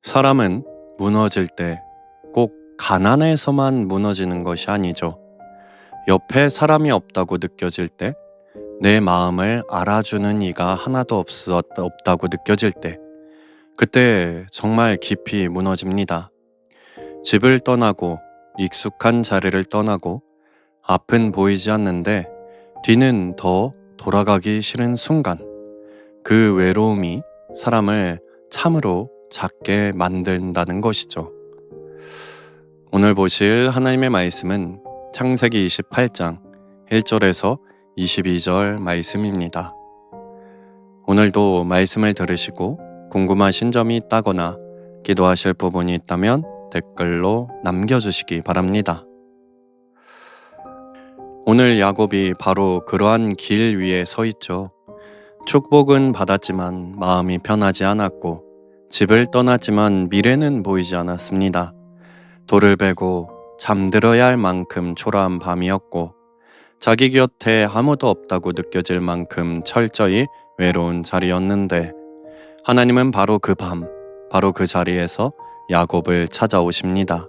사람은 무너질 때 꼭 가난해서만 무너지는 것이 아니죠. 옆에 사람이 없다고 느껴질 때, 내 마음을 알아주는 이가 하나도 없다고 느껴질 때, 그때 정말 깊이 무너집니다. 집을 떠나고, 익숙한 자리를 떠나고, 앞은 보이지 않는데, 뒤는 더 돌아가기 싫은 순간, 그 외로움이 사람을 참으로 작게 만든다는 것이죠. 오늘 보실 하나님의 말씀은 창세기 28장 1절에서 22절 말씀입니다. 오늘도 말씀을 들으시고 궁금하신 점이 있다거나 기도하실 부분이 있다면 댓글로 남겨주시기 바랍니다. 오늘 야곱이 바로 그러한 길 위에 서 있죠. 축복은 받았지만 마음이 편하지 않았고, 집을 떠났지만 미래는 보이지 않았습니다. 돌을 베고 잠들어야 할 만큼 초라한 밤이었고, 자기 곁에 아무도 없다고 느껴질 만큼 철저히 외로운 자리였는데, 하나님은 바로 그 밤, 바로 그 자리에서 야곱을 찾아오십니다.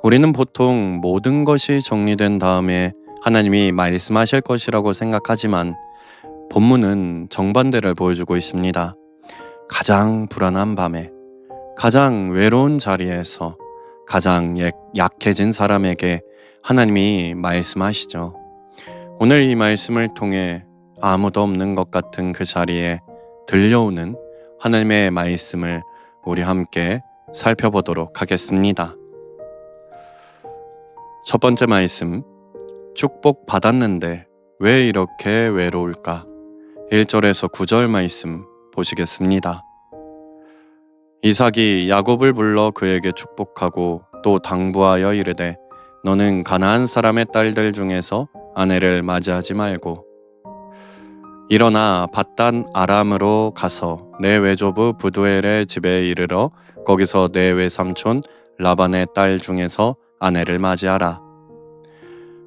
우리는 보통 모든 것이 정리된 다음에 하나님이 말씀하실 것이라고 생각하지만, 본문은 정반대를 보여주고 있습니다. 가장 불안한 밤에, 가장 외로운 자리에서 가장 약해진 사람에게 하나님이 말씀하시죠. 오늘 이 말씀을 통해 아무도 없는 것 같은 그 자리에 들려오는 하나님의 말씀을 우리 함께 살펴보도록 하겠습니다. 첫 번째 말씀, 축복 받았는데 왜 이렇게 외로울까? 1절에서 9절 말씀 보시겠습니다. 이삭이 야곱을 불러 그에게 축복하고 또 당부하여 이르되, 너는 가나안 사람의 딸들 중에서 아내를 맞이하지 말고 일어나 밧단 아람으로 가서 내 외조부 부두엘의 집에 이르러 거기서 내 외삼촌 라반의 딸 중에서 아내를 맞이하라.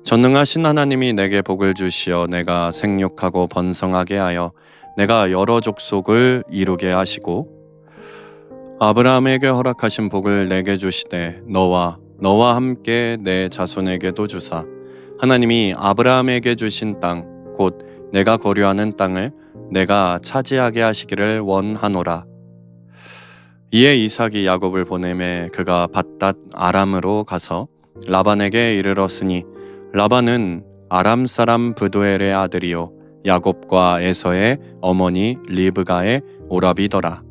전능하신 하나님이 내게 복을 주시어 내가 생육하고 번성하게 하여 내가 여러 족속을 이루게 하시고, 아브라함에게 허락하신 복을 내게 주시되 너와 함께 내 자손에게도 주사, 하나님이 아브라함에게 주신 땅 곧 내가 거류하는 땅을 내가 차지하게 하시기를 원하노라. 이에 이삭이 야곱을 보내매 그가 밧닷 아람으로 가서 라반에게 이르렀으니, 라반은 아람 사람 브두엘의 아들이요 야곱과 에서의 어머니 리브가의 오라비더라.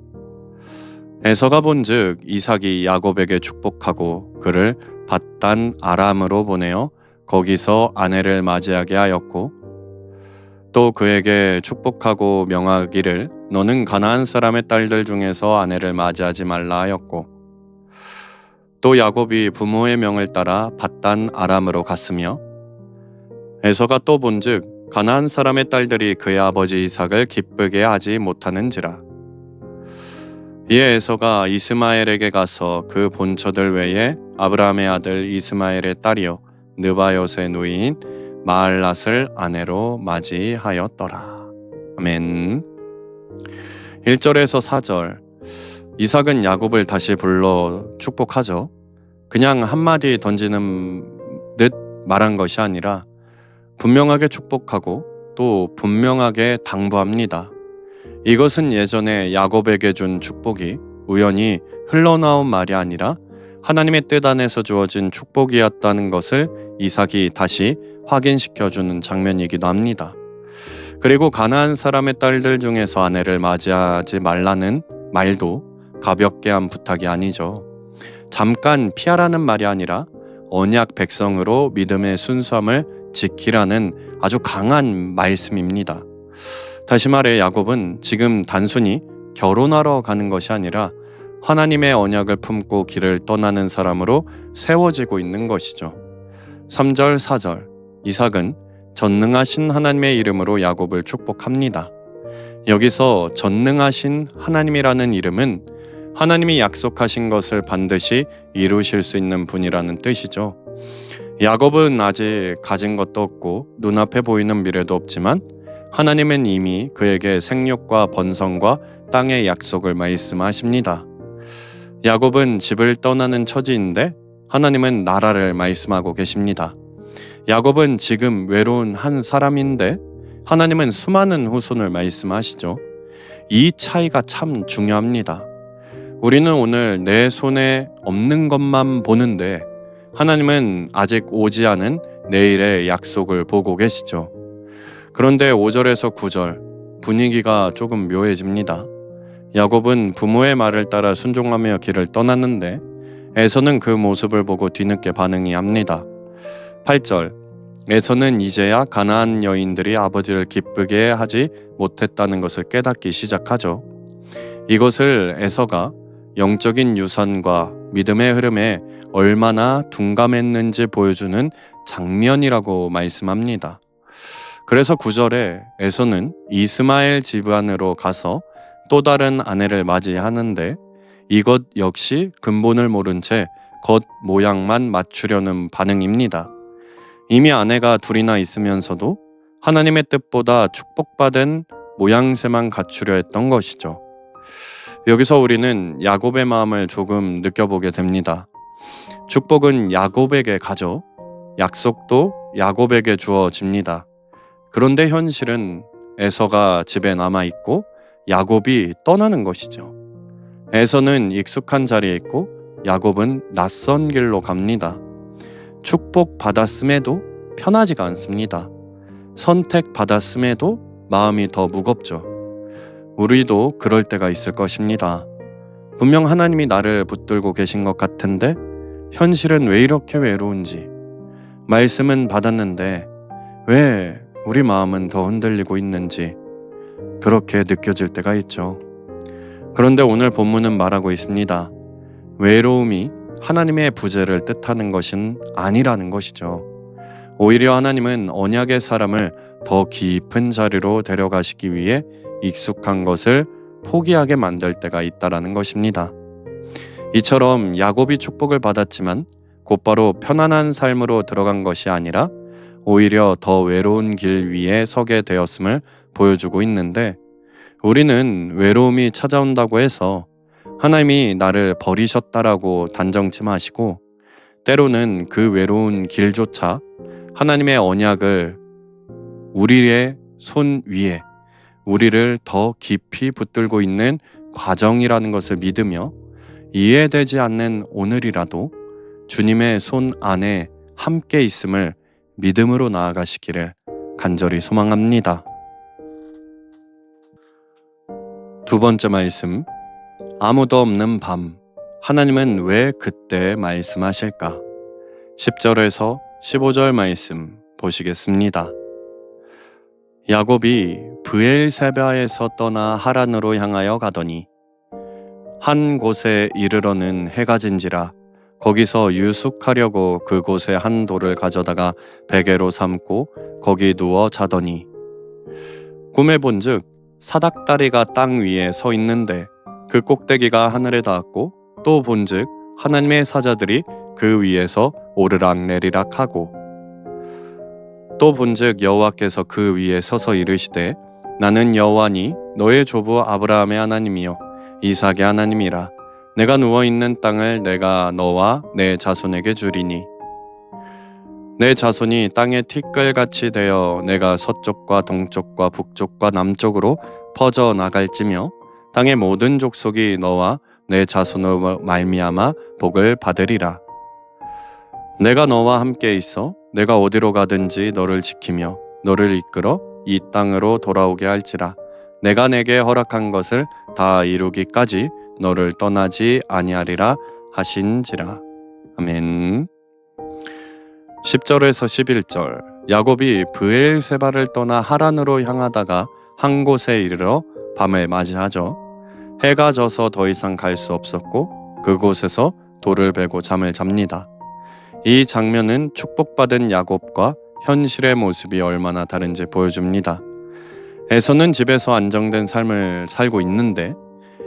에서가 본즉 이삭이 야곱에게 축복하고 그를 밧단 아람으로 보내어 거기서 아내를 맞이하게 하였고, 또 그에게 축복하고 명하기를 너는 가나안 사람의 딸들 중에서 아내를 맞이하지 말라 하였고, 또 야곱이 부모의 명을 따라 밧단 아람으로 갔으며, 에서가 또 본즉 가나안 사람의 딸들이 그의 아버지 이삭을 기쁘게 하지 못하는지라. 이에 에서가 이스마엘에게 가서 그 본처들 외에 아브라함의 아들 이스마엘의 딸이요 느바요스의 누이인 마알랏을 아내로 맞이하였더라. 아멘. 1절에서 4절, 이삭은 야곱을 다시 불러 축복하죠. 그냥 한마디 던지는 듯 말한 것이 아니라 분명하게 축복하고 또 분명하게 당부합니다. 이것은 예전에 야곱에게 준 축복이 우연히 흘러나온 말이 아니라 하나님의 뜻 안에서 주어진 축복이었다는 것을 이삭이 다시 확인시켜주는 장면이기도 합니다. 그리고 가나안 사람의 딸들 중에서 아내를 맞이하지 말라는 말도 가볍게 한 부탁이 아니죠. 잠깐 피하라는 말이 아니라 언약 백성으로 믿음의 순수함을 지키라는 아주 강한 말씀입니다. 다시 말해 야곱은 지금 단순히 결혼하러 가는 것이 아니라 하나님의 언약을 품고 길을 떠나는 사람으로 세워지고 있는 것이죠. 3절, 4절, 이삭은 전능하신 하나님의 이름으로 야곱을 축복합니다. 여기서 전능하신 하나님이라는 이름은 하나님이 약속하신 것을 반드시 이루실 수 있는 분이라는 뜻이죠. 야곱은 아직 가진 것도 없고 눈앞에 보이는 미래도 없지만 하나님은 이미 그에게 생육과 번성과 땅의 약속을 말씀하십니다. 야곱은 집을 떠나는 처지인데 하나님은 나라를 말씀하고 계십니다. 야곱은 지금 외로운 한 사람인데 하나님은 수많은 후손을 말씀하시죠. 이 차이가 참 중요합니다. 우리는 오늘 내 손에 없는 것만 보는데 하나님은 아직 오지 않은 내일의 약속을 보고 계시죠. 그런데 5절에서 9절 분위기가 조금 묘해집니다. 야곱은 부모의 말을 따라 순종하며 길을 떠났는데 에서는 그 모습을 보고 뒤늦게 반응이 합니다. 8절 에서는 이제야 가나안 여인들이 아버지를 기쁘게 하지 못했다는 것을 깨닫기 시작하죠. 이것을 에서가 영적인 유산과 믿음의 흐름에 얼마나 둔감했는지 보여주는 장면이라고 말씀합니다. 그래서 9절에 에서는 이스마엘 집안으로 가서 또 다른 아내를 맞이하는데 이것 역시 근본을 모른 채 겉 모양만 맞추려는 반응입니다. 이미 아내가 둘이나 있으면서도 하나님의 뜻보다 축복받은 모양새만 갖추려 했던 것이죠. 여기서 우리는 야곱의 마음을 조금 느껴보게 됩니다. 축복은 야곱에게 가죠. 약속도 야곱에게 주어집니다. 그런데 현실은 에서가 집에 남아있고 야곱이 떠나는 것이죠. 에서는 익숙한 자리에 있고 야곱은 낯선 길로 갑니다. 축복 받았음에도 편하지가 않습니다. 선택 받았음에도 마음이 더 무겁죠. 우리도 그럴 때가 있을 것입니다. 분명 하나님이 나를 붙들고 계신 것 같은데 현실은 왜 이렇게 외로운지, 말씀은 받았는데 왜 우리 마음은 더 흔들리고 있는지 그렇게 느껴질 때가 있죠. 그런데 오늘 본문은 말하고 있습니다. 외로움이 하나님의 부재를 뜻하는 것은 아니라는 것이죠. 오히려 하나님은 언약의 사람을 더 깊은 자리로 데려가시기 위해 익숙한 것을 포기하게 만들 때가 있다라는 것입니다. 이처럼 야곱이 축복을 받았지만 곧바로 편안한 삶으로 들어간 것이 아니라 오히려 더 외로운 길 위에 서게 되었음을 보여주고 있는데 우리는 외로움이 찾아온다고 해서 하나님이 나를 버리셨다라고 단정치 마시고 때로는 그 외로운 길조차 하나님의 언약을 우리의 손 위에 우리를 더 깊이 붙들고 있는 과정이라는 것을 믿으며 이해되지 않는 오늘이라도 주님의 손 안에 함께 있음을 믿음으로 나아가시기를 간절히 소망합니다. 두 번째 말씀, 아무도 없는 밤, 하나님은 왜 그때 말씀하실까? 10절에서 15절 말씀 보시겠습니다. 야곱이 브엘세바에서 떠나 하란으로 향하여 가더니 한 곳에 이르러는 해가 진지라 거기서 유숙하려고 그곳에 한 돌을 가져다가 베개로 삼고 거기 누워 자더니 꿈에 본즉 사닥다리가 땅 위에 서 있는데 그 꼭대기가 하늘에 닿았고 또 본즉 하나님의 사자들이 그 위에서 오르락내리락 하고 또 본즉 여호와께서 그 위에 서서 이르시되 나는 여호와니 너의 조부 아브라함의 하나님이요 이삭의 하나님이라 내가 누워있는 땅을 내가 너와 내 자손에게 주리니 내 자손이 땅의 티끌같이 되어 내가 서쪽과 동쪽과 북쪽과 남쪽으로 퍼져 나갈지며 땅의 모든 족속이 너와 내 자손으로 말미암아 복을 받으리라. 내가 너와 함께 있어 내가 어디로 가든지 너를 지키며 너를 이끌어 이 땅으로 돌아오게 할지라. 내가 내게 허락한 것을 다 이루기까지 너를 떠나지 아니하리라 하신지라. 아멘. 10절에서 11절 야곱이 브엘세바를 떠나 하란으로 향하다가 한 곳에 이르러 밤을 맞이하죠. 해가 져서 더 이상 갈 수 없었고 그곳에서 돌을 베고 잠을 잡니다. 이 장면은 축복받은 야곱과 현실의 모습이 얼마나 다른지 보여줍니다. 에서는 집에서 안정된 삶을 살고 있는데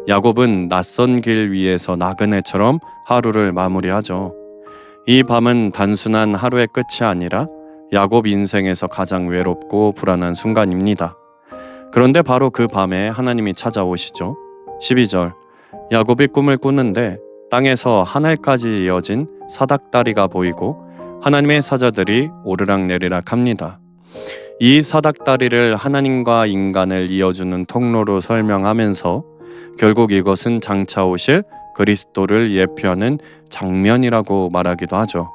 야곱은 낯선 길 위에서 나그네처럼 하루를 마무리하죠. 이 밤은 단순한 하루의 끝이 아니라 야곱 인생에서 가장 외롭고 불안한 순간입니다. 그런데 바로 그 밤에 하나님이 찾아오시죠. 12절 야곱이 꿈을 꾸는데 땅에서 하늘까지 이어진 사닥다리가 보이고 하나님의 사자들이 오르락내리락 합니다. 이 사닥다리를 하나님과 인간을 이어주는 통로로 설명하면서 결국 이것은 장차 오실 그리스도를 예표하는 장면이라고 말하기도 하죠.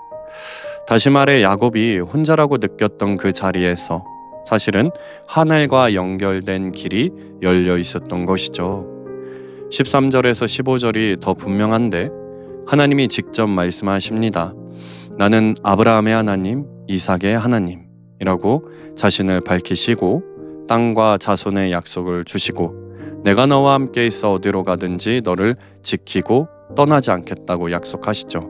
다시 말해 야곱이 혼자라고 느꼈던 그 자리에서 사실은 하늘과 연결된 길이 열려 있었던 것이죠. 13절에서 15절이 더 분명한데 하나님이 직접 말씀하십니다. 나는 아브라함의 하나님, 이삭의 하나님이라고 자신을 밝히시고 땅과 자손의 약속을 주시고 내가 너와 함께 있어 어디로 가든지 너를 지키고 떠나지 않겠다고 약속하시죠.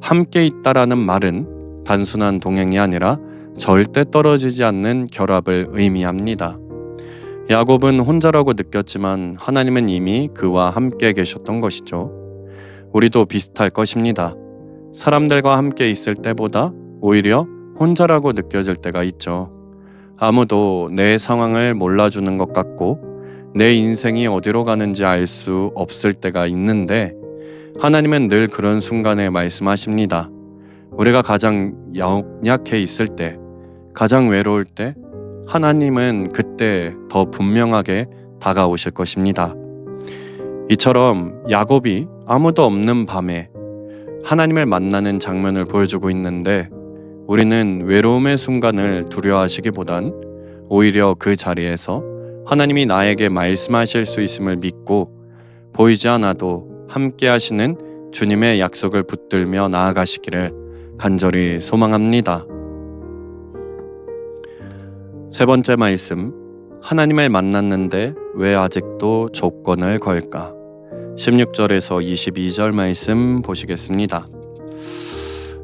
함께 있다라는 말은 단순한 동행이 아니라 절대 떨어지지 않는 결합을 의미합니다. 야곱은 혼자라고 느꼈지만 하나님은 이미 그와 함께 계셨던 것이죠. 우리도 비슷할 것입니다. 사람들과 함께 있을 때보다 오히려 혼자라고 느껴질 때가 있죠. 아무도 내 상황을 몰라주는 것 같고 내 인생이 어디로 가는지 알 수 없을 때가 있는데 하나님은 늘 그런 순간에 말씀하십니다. 우리가 가장 연약해 있을 때, 가장 외로울 때 하나님은 그때 더 분명하게 다가오실 것입니다. 이처럼 야곱이 아무도 없는 밤에 하나님을 만나는 장면을 보여주고 있는데 우리는 외로움의 순간을 두려워하시기보단 오히려 그 자리에서 하나님이 나에게 말씀하실 수 있음을 믿고 보이지 않아도 함께 하시는 주님의 약속을 붙들며 나아가시기를 간절히 소망합니다. 세 번째 말씀, 하나님을 만났는데 왜 아직도 조건을 걸까? 16절에서 22절 말씀 보시겠습니다.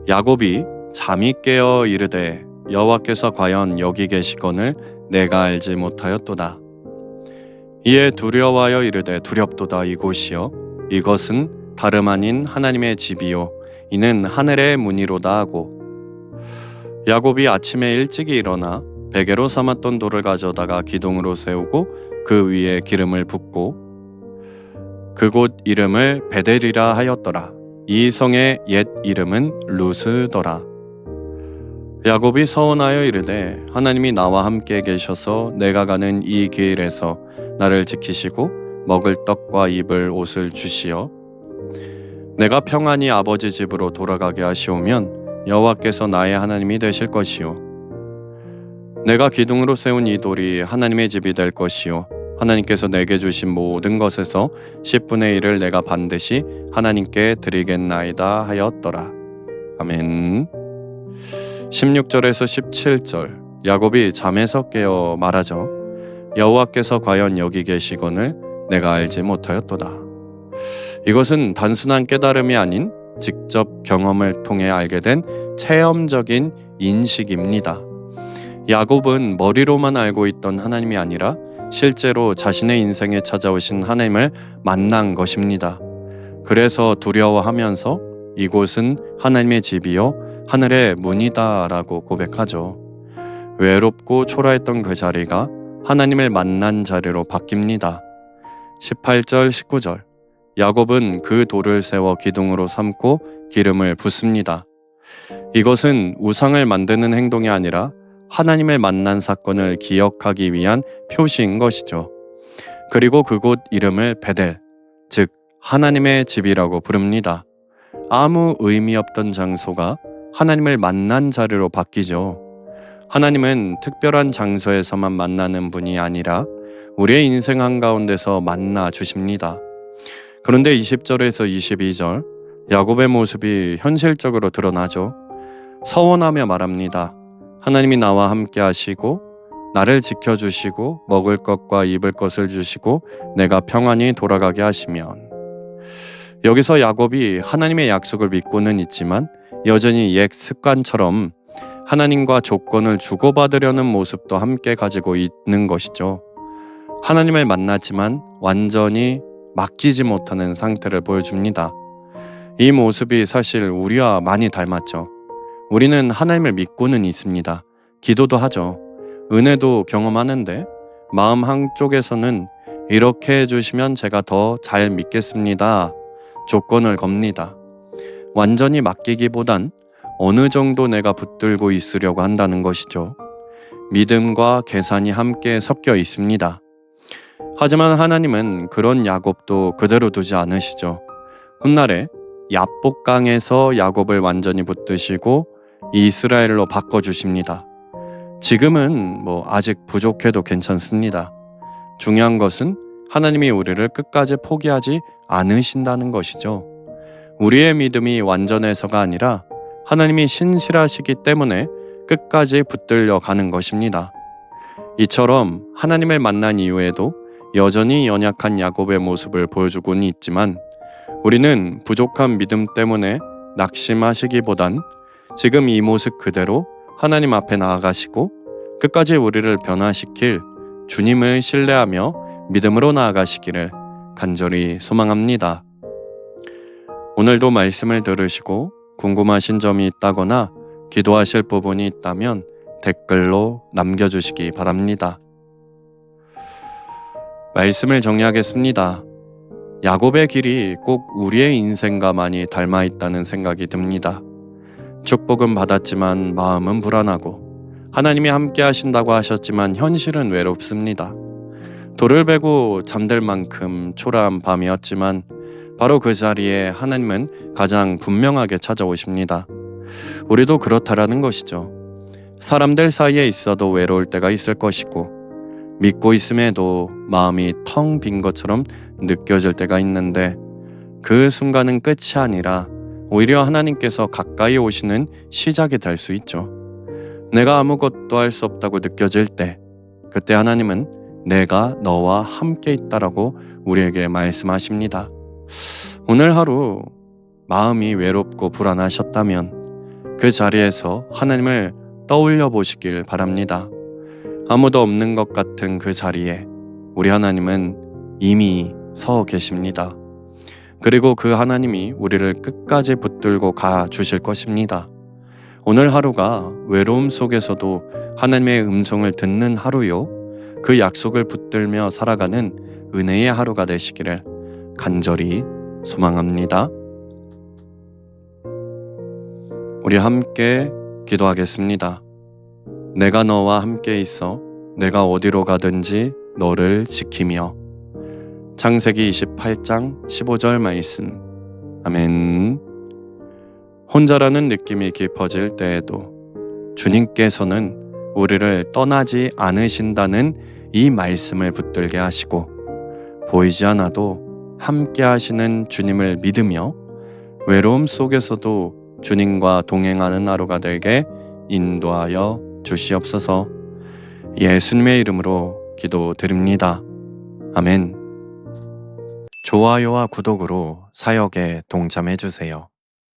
야곱이 잠이 깨어 이르되 여호와께서 과연 여기 계시거늘 내가 알지 못하였도다. 이에 두려워하여 이르되 두렵도다 이곳이여 이것은 다름 아닌 하나님의 집이요 이는 하늘의 문이로다 하고 야곱이 아침에 일찍이 일어나 베개로 삼았던 돌을 가져다가 기둥으로 세우고 그 위에 기름을 붓고 그곳 이름을 베델이라 하였더라. 이 성의 옛 이름은 루스더라. 야곱이 서원하여 이르되 하나님이 나와 함께 계셔서 내가 가는 이 길에서 나를 지키시고 먹을 떡과 입을 옷을 주시어 내가 평안히 아버지 집으로 돌아가게 하시오면 여호와께서 나의 하나님이 되실 것이요 내가 기둥으로 세운 이 돌이 하나님의 집이 될 것이요 하나님께서 내게 주신 모든 것에서 10분의 1을 내가 반드시 하나님께 드리겠나이다 하였더라. 아멘. 16절에서 17절 야곱이 잠에서 깨어 말하죠. 여호와께서 과연 여기 계시거늘 내가 알지 못하였도다. 이것은 단순한 깨달음이 아닌 직접 경험을 통해 알게 된 체험적인 인식입니다. 야곱은 머리로만 알고 있던 하나님이 아니라 실제로 자신의 인생에 찾아오신 하나님을 만난 것입니다. 그래서 두려워하면서 이곳은 하나님의 집이요 하늘의 문이다 라고 고백하죠. 외롭고 초라했던 그 자리가 하나님을 만난 자리로 바뀝니다. 18절 19절 야곱은 그 돌을 세워 기둥으로 삼고 기름을 붓습니다. 이것은 우상을 만드는 행동이 아니라 하나님을 만난 사건을 기억하기 위한 표시인 것이죠. 그리고 그곳 이름을 베델, 즉 하나님의 집이라고 부릅니다. 아무 의미 없던 장소가 하나님을 만난 자리로 바뀌죠. 하나님은 특별한 장소에서만 만나는 분이 아니라 우리의 인생 한가운데서 만나 주십니다. 그런데 20절에서 22절 야곱의 모습이 현실적으로 드러나죠. 서원하며 말합니다. 하나님이 나와 함께 하시고 나를 지켜주시고 먹을 것과 입을 것을 주시고 내가 평안히 돌아가게 하시면 여기서 야곱이 하나님의 약속을 믿고는 있지만 여전히 옛 습관처럼 하나님과 조건을 주고받으려는 모습도 함께 가지고 있는 것이죠. 하나님을 만났지만 완전히 맡기지 못하는 상태를 보여줍니다. 이 모습이 사실 우리와 많이 닮았죠. 우리는 하나님을 믿고는 있습니다. 기도도 하죠. 은혜도 경험하는데 마음 한쪽에서는 이렇게 해주시면 제가 더 잘 믿겠습니다 조건을 겁니다. 완전히 맡기기보단 어느 정도 내가 붙들고 있으려고 한다는 것이죠. 믿음과 계산이 함께 섞여 있습니다. 하지만 하나님은 그런 야곱도 그대로 두지 않으시죠. 훗날에 야복강에서 야곱을 완전히 붙드시고 이스라엘로 바꿔주십니다. 지금은 아직 부족해도 괜찮습니다. 중요한 것은 하나님이 우리를 끝까지 포기하지 않으신다는 것이죠. 우리의 믿음이 완전해서가 아니라 하나님이 신실하시기 때문에 끝까지 붙들려 가는 것입니다. 이처럼 하나님을 만난 이후에도 여전히 연약한 야곱의 모습을 보여주고는 있지만 우리는 부족한 믿음 때문에 낙심하시기보단 지금 이 모습 그대로 하나님 앞에 나아가시고 끝까지 우리를 변화시킬 주님을 신뢰하며 믿음으로 나아가시기를 간절히 소망합니다. 오늘도 말씀을 들으시고 궁금하신 점이 있다거나 기도하실 부분이 있다면 댓글로 남겨주시기 바랍니다. 말씀을 정리하겠습니다. 야곱의 길이 꼭 우리의 인생과 많이 닮아 있다는 생각이 듭니다. 축복은 받았지만 마음은 불안하고 하나님이 함께 하신다고 하셨지만 현실은 외롭습니다. 돌을 베고 잠들 만큼 초라한 밤이었지만 바로 그 자리에 하나님은 가장 분명하게 찾아오십니다. 우리도 그렇다라는 것이죠. 사람들 사이에 있어도 외로울 때가 있을 것이고 믿고 있음에도 마음이 텅 빈 것처럼 느껴질 때가 있는데 그 순간은 끝이 아니라 오히려 하나님께서 가까이 오시는 시작이 될 수 있죠. 내가 아무것도 할 수 없다고 느껴질 때 그때 하나님은 내가 너와 함께 있다라고 우리에게 말씀하십니다. 오늘 하루 마음이 외롭고 불안하셨다면 그 자리에서 하나님을 떠올려 보시길 바랍니다. 아무도 없는 것 같은 그 자리에 우리 하나님은 이미 서 계십니다. 그리고 그 하나님이 우리를 끝까지 붙들고 가 주실 것입니다. 오늘 하루가 외로움 속에서도 하나님의 음성을 듣는 하루요. 그 약속을 붙들며 살아가는 은혜의 하루가 되시기를 간절히 소망합니다. 우리 함께 기도하겠습니다. 내가 너와 함께 있어 내가 어디로 가든지 너를 지키며. 창세기 28장 15절 말씀. 아멘. 혼자라는 느낌이 깊어질 때에도 주님께서는 우리를 떠나지 않으신다는 이 말씀을 붙들게 하시고 보이지 않아도 함께 하시는 주님을 믿으며 외로움 속에서도 주님과 동행하는 하루가 되게 인도하여 주시옵소서. 예수님의 이름으로 기도드립니다. 아멘. 좋아요와 구독으로 사역에 동참해 주세요.